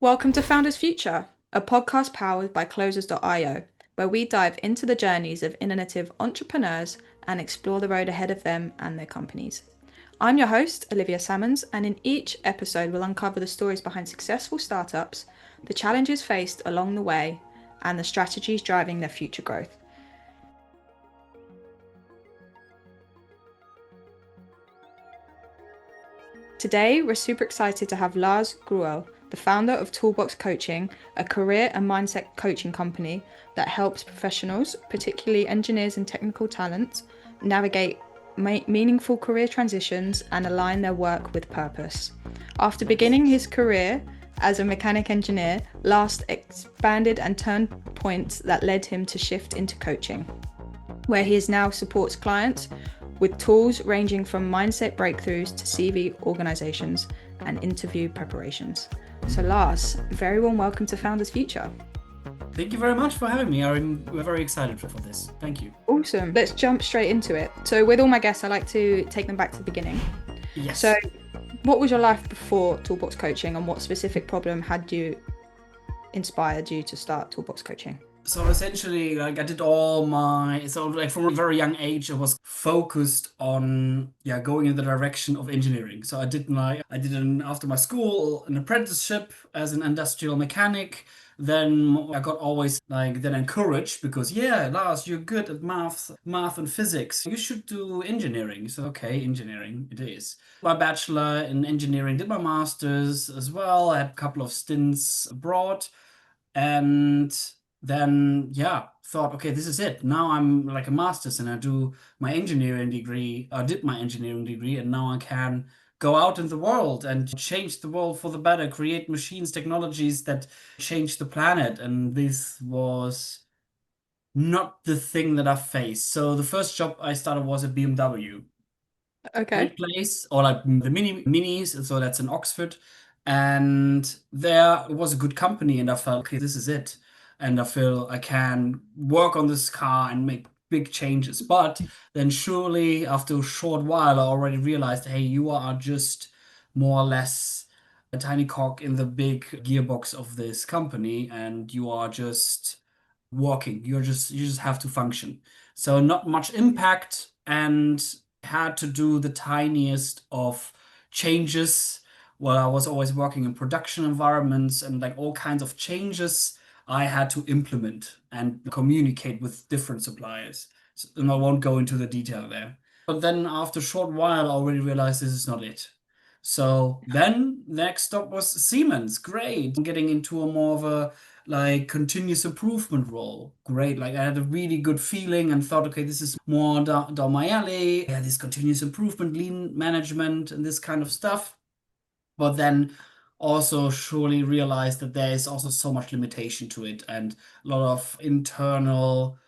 Welcome to Founders Future, a podcast powered by Closers.io, where we dive into the journeys of innovative entrepreneurs and explore the road ahead of them and their companies. I'm your host, Olivia Salmons, and in each episode, we'll uncover the stories behind successful startups, the challenges faced along the way, and the strategies driving their future growth. Today, we're super excited to have Lars Gerull, the founder of Toolbox Coaching, a career and mindset coaching company that helps professionals, particularly engineers and technical talent, navigate meaningful career transitions and align their work with purpose. After beginning his career as a mechanic engineer, Lars expanded and turned points that led him to shift into coaching, where he now supports clients with tools ranging from mindset breakthroughs to CV organizations and interview preparations. So Lars, very warm welcome to Founders Future. Thank you very much for having me. We're very excited for this. Thank you. Awesome. Let's jump straight into it. So with all my guests, I like to take them back to the beginning. Yes. So what was your life before Toolbox Coaching, and what specific problem had you inspired you to start Toolbox Coaching? So essentially, I did all from a very young age, I was focused on going in the direction of engineering. So after my school an apprenticeship as an industrial mechanic. Then I got always then encouraged because Lars, you're good at math and physics. You should do engineering. So okay, engineering it is. My bachelor in engineering, did my master's as well. I had a couple of stints abroad, and then thought, okay, this is it. Now I'm like a master's and I do my engineering degree. I did my engineering degree, and now I can go out in the world and change the world for the better, create machines, technologies that change the planet. And this was not the thing that I faced. So the first job I started was at BMW. Okay. Great place, or like the minis, so that's in Oxford. And there it was a good company, and I felt, okay, this is it. And I feel I can work on this car and make big changes. But then surely after a short while, I already realized, hey, you are just more or less a tiny cog in the big gearbox of this company, and you are just working. You just have to function. So not much impact, and had to do the tiniest of changes. Well, I was always working in production environments, and like all kinds of changes I had to implement and communicate with different suppliers. And I won't go into the detail there. But then after a short while, I already realized this is not it. So then next stop was Siemens. Great. Getting into a more of a continuous improvement role. Great. Like I had a really good feeling and thought, okay, this is more down my alley. Yeah, this continuous improvement, lean management, and this kind of stuff. But then also surely realized that there is also so much limitation to it, and a lot of internal,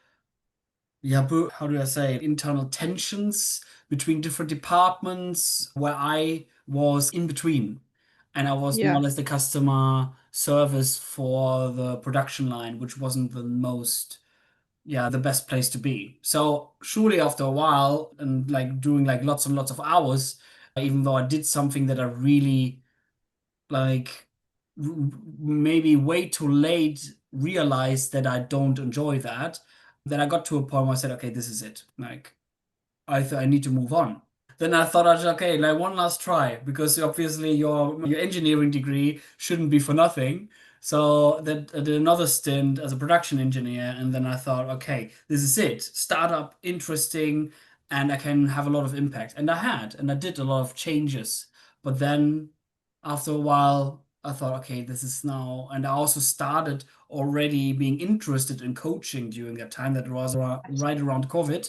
how do I say it? Internal tensions between different departments where I was in between. And I was more Yeah. or less the customer service for the production line, which wasn't the best place to be. So surely after a while and like doing like lots and lots of hours, even though I did something that I really like maybe way too late realized that I don't enjoy that, then I got to a point where I said, okay, this is it. Like I need to move on. Then I thought, okay, like one last try, because obviously your engineering degree shouldn't be for nothing. So that I did another stint as a production engineer, and then I thought, okay, this is it. Startup, interesting, and I can have a lot of impact. And I did a lot of changes. But then after a while, I thought, okay, this is now, and I also started already being interested in coaching during that time. That was right around COVID,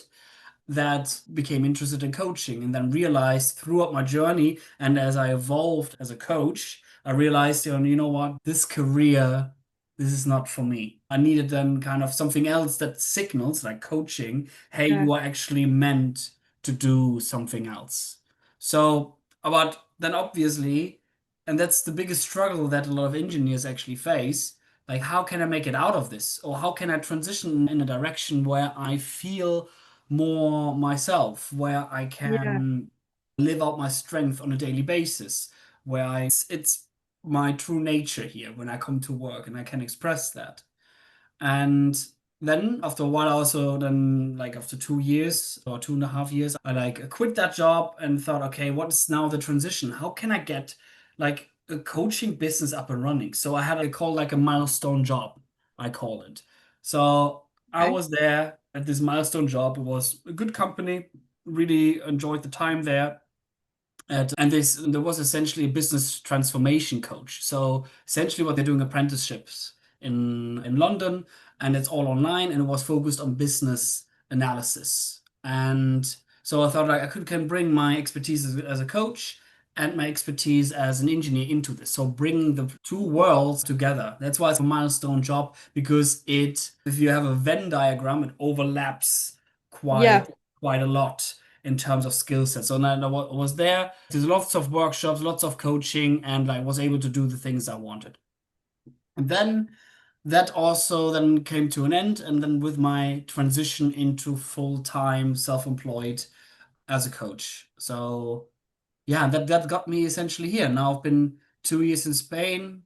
that became interested in coaching, and then realized throughout my journey and as I evolved as a coach, I realized, you know what, this career, this is not for me. I needed then kind of something else that signals, like coaching, hey, Yeah. you are actually meant to do something else. So, but then obviously, and that's the biggest struggle that a lot of engineers actually face. Like, how can I make it out of this? Or how can I transition in a direction where I feel more myself, where I Yeah. can live out my strength on a daily basis, where it's my true nature here when I come to work and I can express that. And then after a while, also then like after 2 years or 2.5 years, I like quit that job and thought, okay, what is now the transition? How can I get like a coaching business up and running? So I had a call like a milestone job, I call it. So I Okay. was there at this milestone job. It was a good company, really enjoyed the time there. And there was essentially a business transformation coach. So essentially, what they're doing apprenticeships in London, and it's all online, and it was focused on business analysis. And so I thought like I could can bring my expertise as a coach and my expertise as an engineer into this. So bringing the two worlds together. That's why it's a milestone job because if you have a Venn diagram, it overlaps Yeah. quite a lot in terms of skill sets. So then I was there. There's lots of workshops, lots of coaching, and I was able to do the things I wanted. And then that also then came to an end. And then with my transition into full-time self-employed as a coach. So yeah, that got me essentially here. Now I've been 2 years in Spain, Love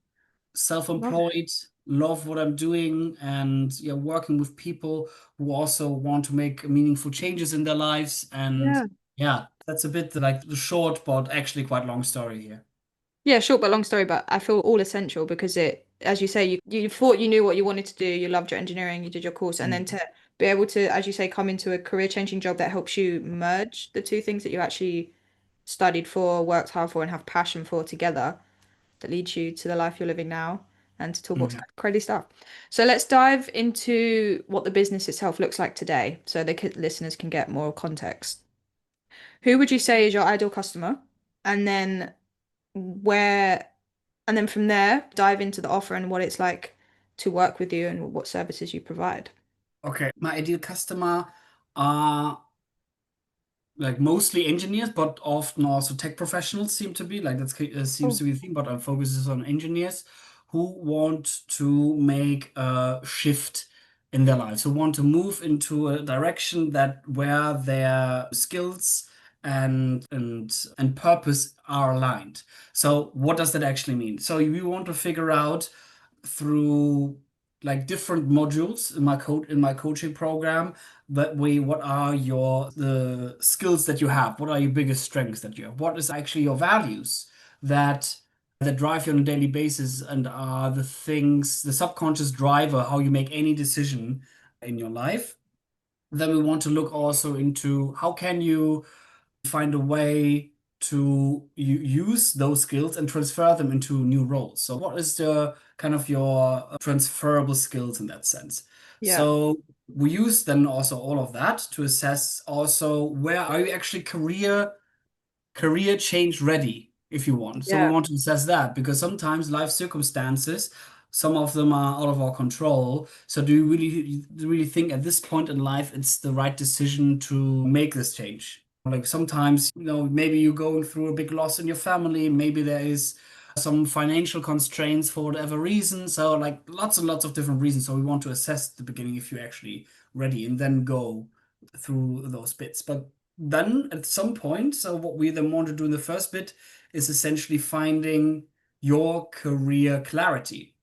it. self-employed, love what I'm doing, and yeah, working with people who also want to make meaningful changes in their lives. And Yeah. yeah, that's a bit like the short but actually quite long story here. Yeah, short but long story, but I feel all essential because it, as you say, you thought you knew what you wanted to do, you loved your engineering, you did your course, and then Mm. to be able to, as you say, come into a career-changing job that helps you merge the two things that you actually studied for, worked hard for, and have passion for together, that leads you to the life you're living now and to Toolbox. Yeah. Crazy stuff. So let's dive into what the business itself looks like today, so the listeners can get more context. Who would you say is your ideal customer? And then where and then from there, dive into the offer and what it's like to work with you and what services you provide. Okay, my ideal customer are like mostly engineers, but often also tech professionals seem to be like that seems Oh, to be the theme. But our focus is on engineers who want to make a shift in their lives, who want to move into a direction that where their skills and purpose are aligned. So what does that actually mean? So we want to figure out through like different modules in my coaching program that way what are the skills that you have, what are your biggest strengths that you have, what is actually your values that drive you on a daily basis and are the things, the subconscious driver how you make any decision in your life. Then we want to look also into how can you find a way to use those skills and transfer them into new roles. So what is the kind of your transferable skills in that sense? yeah, So we use then also all of that to assess also where are you actually career change ready if you want. So we yeah, want to assess that because sometimes life circumstances, some of them are out of our control. So do you really think at this point in life it's the right decision to make this change? Like sometimes, maybe you're going through a big loss in your family, maybe there is some financial constraints for whatever reason. So like lots and lots of different reasons. So we want to assess at the beginning if you're actually ready and then go through those bits. But then at some point, so what we then want to do in the first bit is essentially finding your career clarity.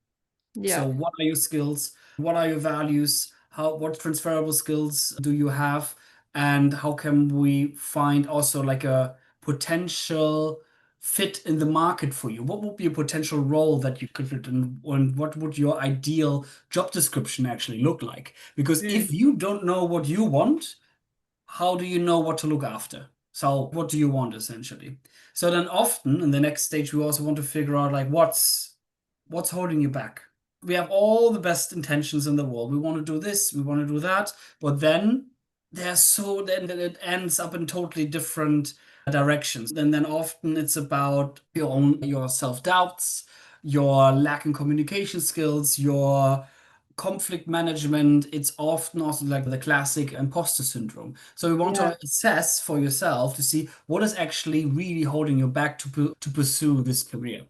yeah, So what are your skills? What are your values? What transferable skills do you have? And how can we find also like a potential fit in the market for you? What would be a potential role that you could fit in, and what would your ideal job description actually look like? Because mm, if you don't know what you want, how do you know what to look after? So what do you want essentially? So then often in the next stage we also want to figure out like what's holding you back. We have all the best intentions in the world. We want to do this, we want to do that, but then it ends up in totally different directions. And then often it's about your self-doubts, your lack in communication skills, your conflict management. It's often also like the classic imposter syndrome. So we want yeah, to assess for yourself to see what is actually really holding you back to pursue this career.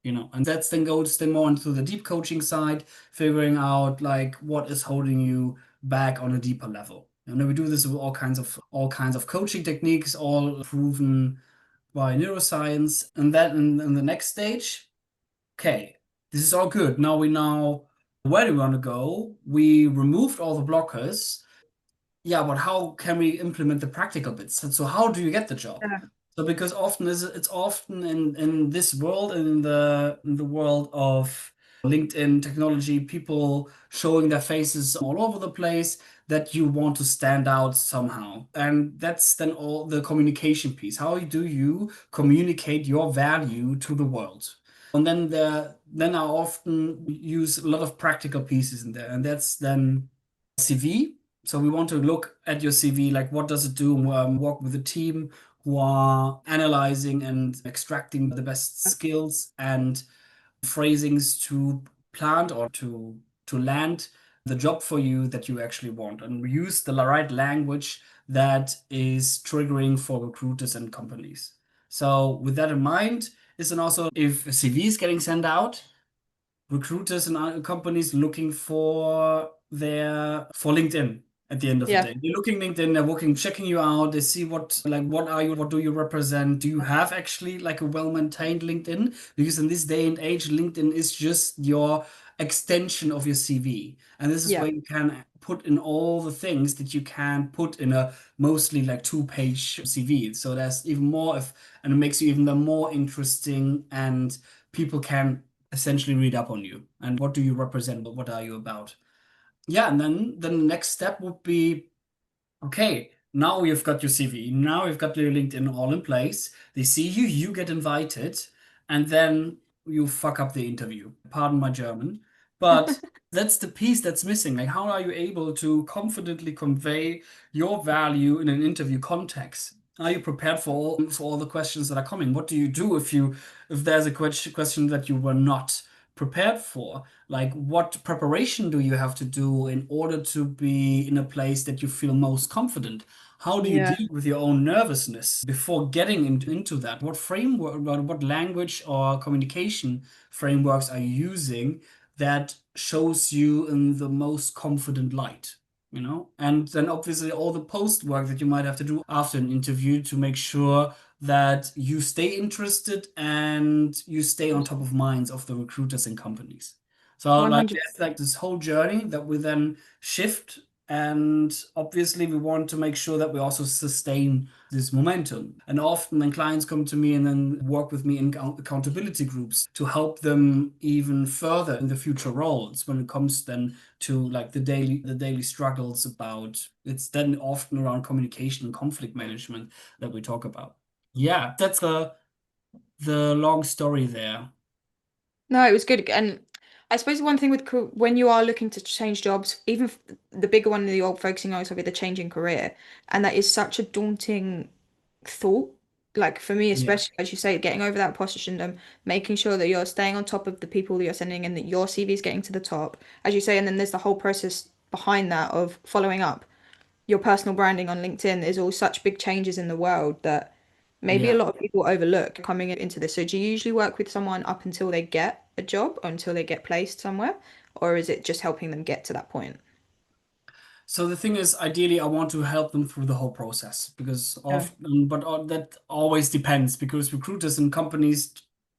And that's then goes then more into the deep coaching side, figuring out like what is holding you back on a deeper level. And then we do this with all kinds of coaching techniques, all proven by neuroscience. And then in the next stage, okay, this is all good. Now we know where do we want to go. We removed all the blockers. Yeah, but how can we implement the practical bits? And so how do you get the job? Yeah. So because often is it's often in this world, in the world of LinkedIn technology, people showing their faces all over the place, that you want to stand out somehow. And that's then all the communication piece. How do you communicate your value to the world? And then I often use a lot of practical pieces in there, and that's then CV. So we want to look at your CV, like what does it do? Work with a team who are analyzing and extracting the best skills and phrasings to plant or to land the job for you that you actually want, and use the right language that is triggering for recruiters and companies. So with that in mind, is then also if a CV is getting sent out, recruiters and other companies looking for LinkedIn at the end of the Yeah. day. They're looking LinkedIn, they're looking, checking you out, they see what are you, what do you represent? Do you have actually like a well-maintained LinkedIn? Because in this day and age, LinkedIn is just your extension of your CV. And this is Yeah. where you can put in all the things that you can put in a mostly like two-page CV. So there's even more if and it makes you even more interesting, and people can essentially read up on you and what do you represent, what are you about. Yeah, and then the next step would be, okay, now you've got your CV, now you've got your LinkedIn all in place. They see you, you get invited, and then you fuck up the interview. Pardon my German, but that's the piece that's missing. Like, how are you able to confidently convey your value in an interview context? Are you prepared for all the questions that are coming? What do you do if there's a question that you were not prepared for? Like, what preparation do you have to do in order to be in a place that you feel most confident? How do you Yeah. deal with your own nervousness before getting into that? What framework, what language or communication frameworks are you using that shows you in the most confident light? You know, and then obviously all the post work that you might have to do after an interview to make sure that you stay interested and you stay on top of minds of the recruiters and companies. So like 100. there's like this whole journey that we then shift, and obviously we want to make sure that we also sustain this momentum. And often when clients come to me and then work with me in accountability groups to help them even further in the future roles when it comes then to like the daily struggles about, it's then often around communication and conflict management that we talk about. Yeah, that's the long story there. No, it was good. And I suppose one thing with when you are looking to change jobs, even the bigger one that you're focusing on is probably the changing career, and that is such a daunting thought. Like for me, Yeah. especially as you say, getting over that imposter syndrome, making sure that you're staying on top of the people that you're sending and that your CV is getting to the top, as you say, and then there's the whole process behind that of following up your personal branding on LinkedIn. Is all such big changes in the world that maybe a Yeah. lot of people overlook coming into this. So do you usually work with someone up until they get a job or until they get placed somewhere? Or is it just helping them get to that point? So the thing is, ideally, I want to help them through the whole process because Yeah, often, but that always depends because recruiters and companies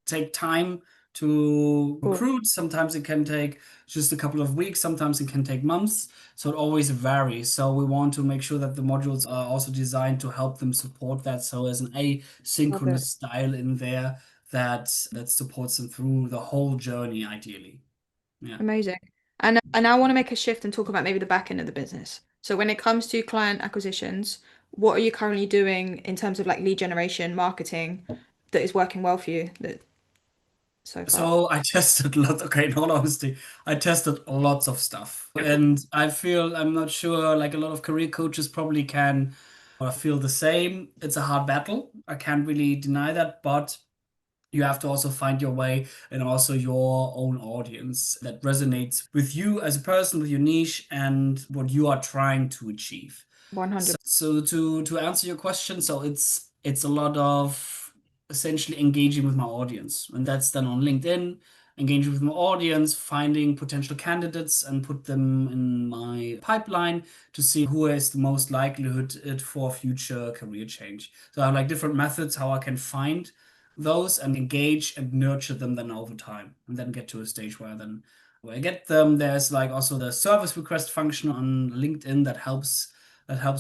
take time to cool. recruit. Sometimes it can take just a couple of weeks, sometimes it can take months. So it always varies. So we want to make sure that the modules are also designed to help them support that. So there's an Love it. asynchronous style in there that supports them through the whole journey, ideally. Yeah. Amazing. And I want to make a shift and talk about maybe the back end of the business. So when it comes to client acquisitions, what are you currently doing in terms of like lead generation, marketing that is working well for you that so far? So I tested lots. Okay, in all honesty, I tested lots of stuff, and I feel I'm not sure. Like a lot of career coaches probably can feel the same. It's a hard battle. I can't really deny that, but you have to also find your way and also your own audience that resonates with you as a person, with your niche, and what you are trying to achieve. So, 100. so to answer your question, so it's a lot of essentially engaging with my audience, and that's done on LinkedIn, engaging with my audience, finding potential candidates, and put them in my pipeline to see who has the most likelihood for future career change. So I have like different methods how I can find those and engage and nurture them then over time, and then get to a stage where I get them. There's like also the service request function on LinkedIn that helps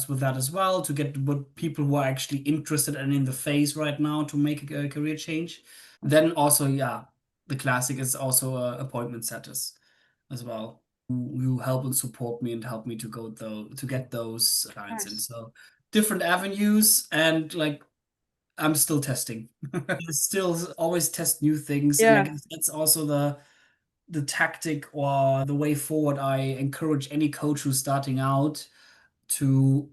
with that as well, to get what people who are actually interested and in the phase right now to make a career change. Then also, yeah, the classic is also appointment setters as well, who help and support me and help me to get those clients in. Nice. So different avenues, and like I'm still testing. Still always test new things, and I Yeah. guess that's also the tactic or the way forward. I encourage any coach who's starting out to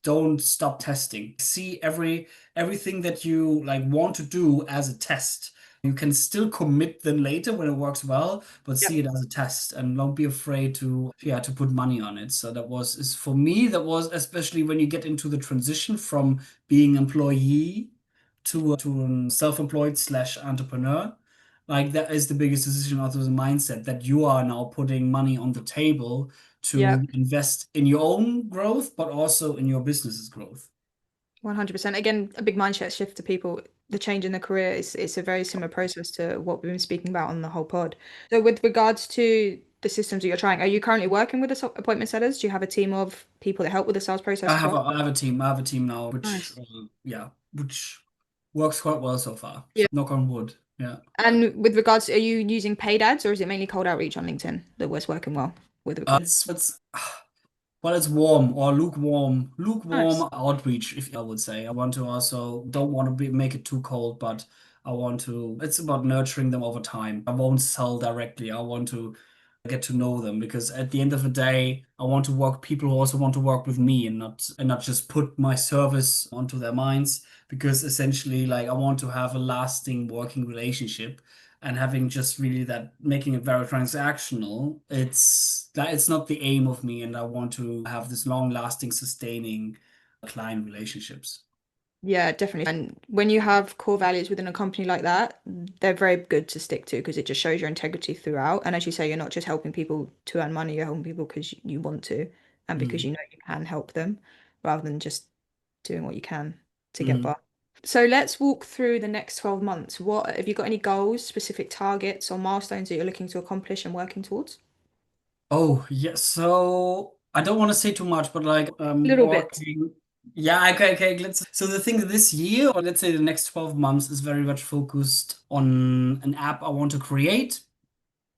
don't stop testing. See everything that you like want to do as a test. You can still commit then later when it works well, but see Yep. it as a test and don't be afraid to put money on it. So that was is for me, that was especially when you get into the transition from being employee to a self-employed slash entrepreneur. Like that is the biggest decision, also the mindset that you are now putting money on the table to Yep. invest in your own growth, but also in your business's growth. 100%. Again, a big mindset shift to people. The change in the career is it's a very similar process to what we've been speaking about on the whole pod. So, with regards to the systems that you're trying, are you currently working with the appointment setters? Do you have a team of people that help with the sales process I as have a, well? I have a team. I have a team now, which Nice. yeah, which works quite well so far. Yeah. So knock on wood. Yeah. And with regards, are you using paid ads or is it mainly cold outreach on LinkedIn that was working well with regards? It's well, it's warm or lukewarm Nice. outreach, if I would say. I want to also don't want to make it too cold, but I want to. It's about nurturing them over time. I won't sell directly. I want to get to know them, because at the end of the day, I want to work people who also want to work with me, and not just put my service onto their minds. Because essentially, like I want to have a lasting working relationship, and having just really that making it very transactional, it's not the aim of me, and I want to have this long lasting sustaining client relationships. Yeah, definitely. And when you have core values within a company like that, they're very good to stick to because it just shows your integrity throughout. And as you say, you're not just helping people to earn money, you're helping people because you want to and because Mm. you know you can help them rather than just doing what you can to get Mm. by. So let's walk through the next 12 months. What have you got any goals, specific targets or milestones that you're looking to accomplish and working towards? Oh, yeah. So I don't want to say too much, but like Little bits. working. Yeah, okay, okay. So the thing this year, or let's say the next 12 months, is very much focused on an app I want to create,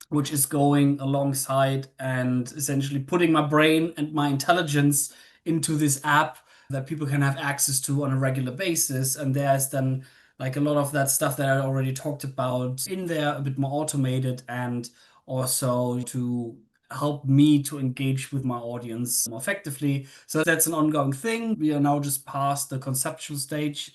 which is going alongside and essentially putting my brain and my intelligence into this app that people can have access to on a regular basis. And there's then like a lot of that stuff that I already talked about in there, a bit more automated, and also to help me to engage with my audience more effectively. So that's an ongoing thing. We are now just past the conceptual stage,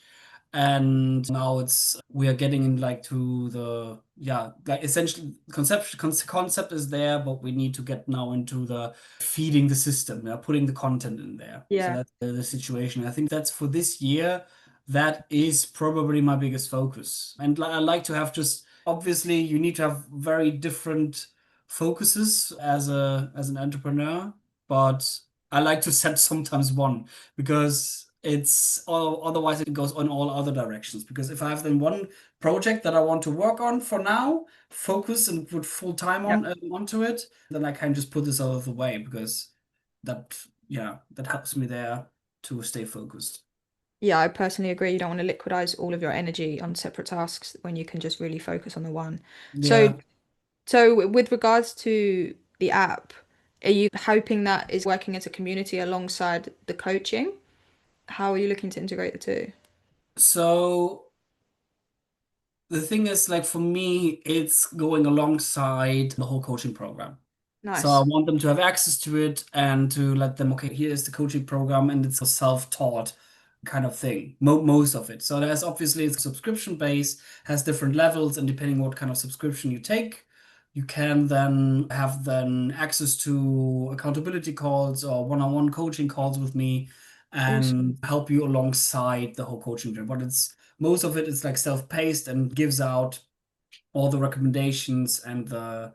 and now it's we are getting in like to the, yeah, like essentially concept is there, but we need to get now into the feeding the system, yeah, putting the content in there. So Yeah. that's the situation. I think that's for this year. That is probably my biggest focus, and I like to have, just obviously you need to have very different focuses as an entrepreneur, but I like to set sometimes one, because it's all, otherwise it goes on all other directions. Because if I have then one project that I want to work on for now, focus and put full time Yeah. on onto it, then I can just put this out of the way, because that, yeah, that helps me there to stay focused. Yeah, I personally agree. You don't want to liquidize all of your energy on separate tasks when you can just really focus on the one. So, Yeah. so with regards to the app, are you hoping that is working as a community alongside the coaching? How are you looking to integrate the two? So the thing is, like for me, it's going alongside the whole coaching program. So I Nice. want them to have access to it and to let them, okay, here is the coaching program, and it's a self-taught kind of thing, most of it. So there's obviously it's subscription base, has different levels, and depending what kind of subscription you take, you can then have then access to accountability calls or one-on-one coaching calls with me, Awesome. and help you alongside the whole coaching journey. But it's most of it is like self-paced and gives out all the recommendations and the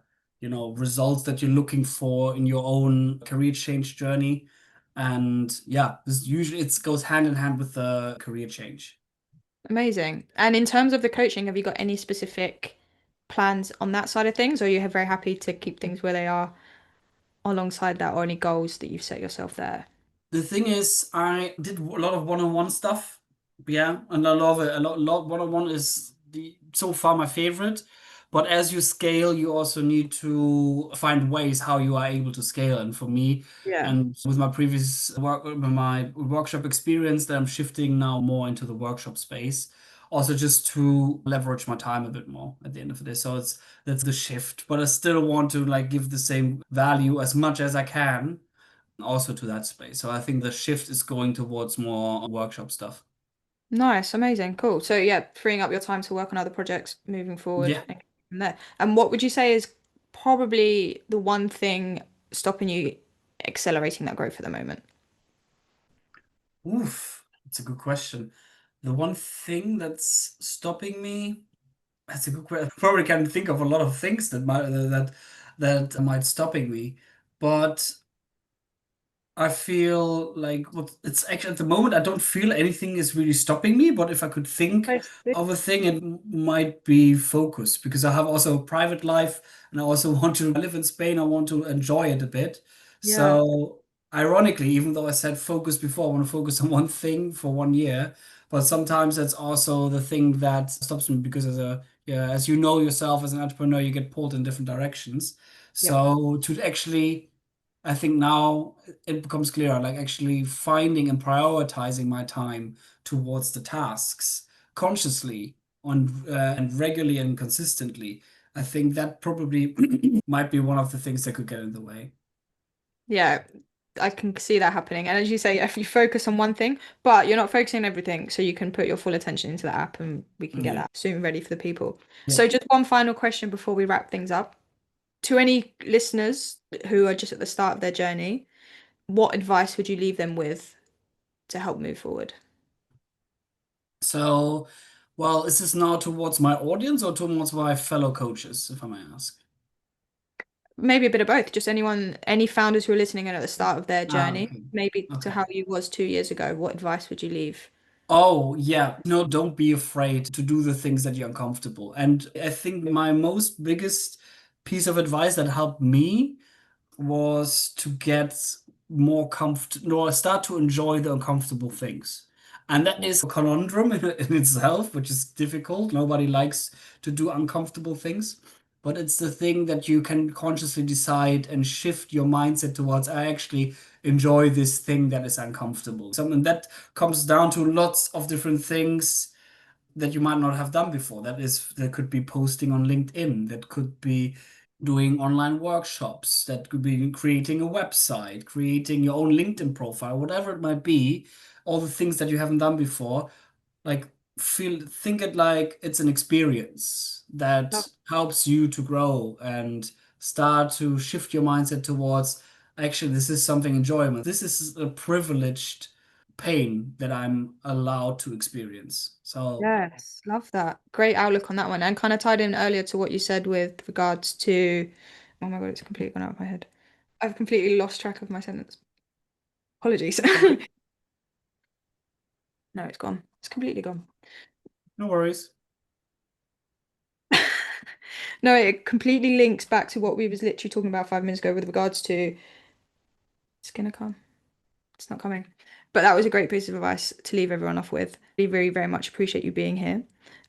results that you're looking for in your own career change journey. And yeah, this usually it goes hand in hand with the career change. Amazing. And in terms of the coaching, have you got any specific plans on that side of things, or are you very happy to keep things where they are alongside that, or any goals that you've set yourself there? The thing is, I did a lot of one-on-one stuff. Yeah, and I love it. A lot one-on-one is the so far my favorite. But as you scale, you also need to find ways how you are able to scale. And for me, Yeah. and with my previous work, with my workshop experience, that I'm shifting now more into the workshop space. Also, just to leverage my time a bit more at the end of the day. So that's the shift. But I still want to like give the same value as much as I can also to that space. So I think the shift is going towards more workshop stuff. Nice, amazing, cool. So yeah, freeing up your time to work on other projects moving forward Yeah. and go from there. And what would you say is probably the one thing stopping you accelerating that growth at the moment? Oof. That's a good question. The one thing that's stopping me, that's a good question. I probably can think of a lot of things that might stopping me, but I feel like it's actually at the moment I don't feel anything is really stopping me, but if I could think I see. of a thing, it might be focus because I have also a private life and I also want to live in Spain. I want to enjoy it a bit. Yeah, So ironically, even though I said focus before, I want to focus on one thing for 1 year, but sometimes that's also the thing that stops me because as you know yourself as an entrepreneur, you get pulled in different directions. yeah, So to actually I think now it becomes clearer, like actually finding and prioritizing my time towards the tasks consciously and regularly and consistently. I think that probably might be one of the things that could get in the way. yeah. I can see that happening. And as you say, if you focus on one thing, but you're not focusing on everything, so you can put your full attention into the app and we can get Yeah. that soon ready for the people. Yeah. So just one final question before we wrap things up. To any listeners who are just at the start of their journey, what advice would you leave them with to help move forward? So, well, is this now towards my audience or towards my fellow coaches, if I may ask? Maybe a bit of both. Just anyone, any founders who are listening in at the start of their Ah, journey, okay. maybe to Okay. how you was 2 years ago. What advice would you leave? Oh, yeah. No, don't be afraid to do the things that you're uncomfortable. And I think my most biggest piece of advice that helped me was to get more comfortable or start to enjoy the uncomfortable things. And that is a conundrum in itself, which is difficult. Nobody likes to do uncomfortable things. But it's the thing that you can consciously decide and shift your mindset towards, I actually enjoy this thing that is uncomfortable. Something that comes down to lots of different things that you might not have done before. That could be posting on LinkedIn, that could be doing online workshops, that could be creating a website, creating your own LinkedIn profile, whatever it might be, all the things that you haven't done before. Like think it like it's an experience that Love, helps you to grow and start to shift your mindset towards actually this is something enjoyable. This is a privileged pain that I'm allowed to experience. So yes, love that. Great outlook on that one. And kind of tied in earlier to what you said with regards to, oh my God, it's completely gone out of my head. I've completely lost track of my sentence. Apologies. okay, No, it's gone. It's completely gone. no worries. No, it completely links back to what we was literally talking about 5 minutes ago with regards to it's gonna come. It's not coming. But that was a great piece of advice to leave everyone off with. We very, very much appreciate you being here.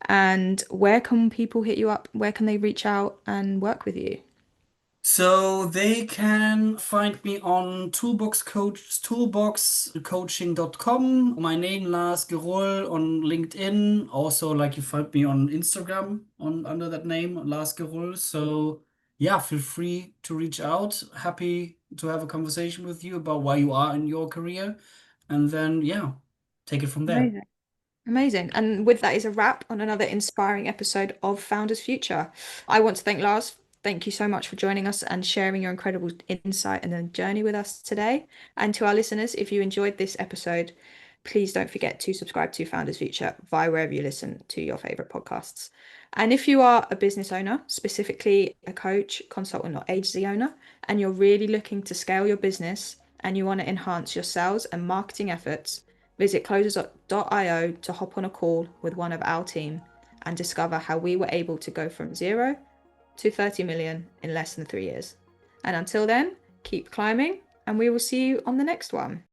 And where can people hit you up? Where can they reach out and work with you? So they can find me on toolboxcoaching.com. My name Lars Gerull on LinkedIn. Also, like you find me on Instagram on under that name, Lars Gerull. So yeah, feel free to reach out. Happy to have a conversation with you about where you are in your career. And then yeah, take it from there. Amazing. Amazing. And with that is a wrap on another inspiring episode of Founders Future. I want to thank Lars. Thank you so much for joining us and sharing your incredible insight and then journey with us today. And to our listeners, if you enjoyed this episode, please don't forget to subscribe to Founders Future via wherever you listen to your favorite podcasts. And if you are a business owner, specifically a coach, consultant, or agency owner, and you're really looking to scale your business and you want to enhance your sales and marketing efforts, Visit closers.io to hop on a call with one of our team and discover how we were able to go from 0 to 30 million in less than 3 years. And until then, keep climbing, and we will see you on the next one.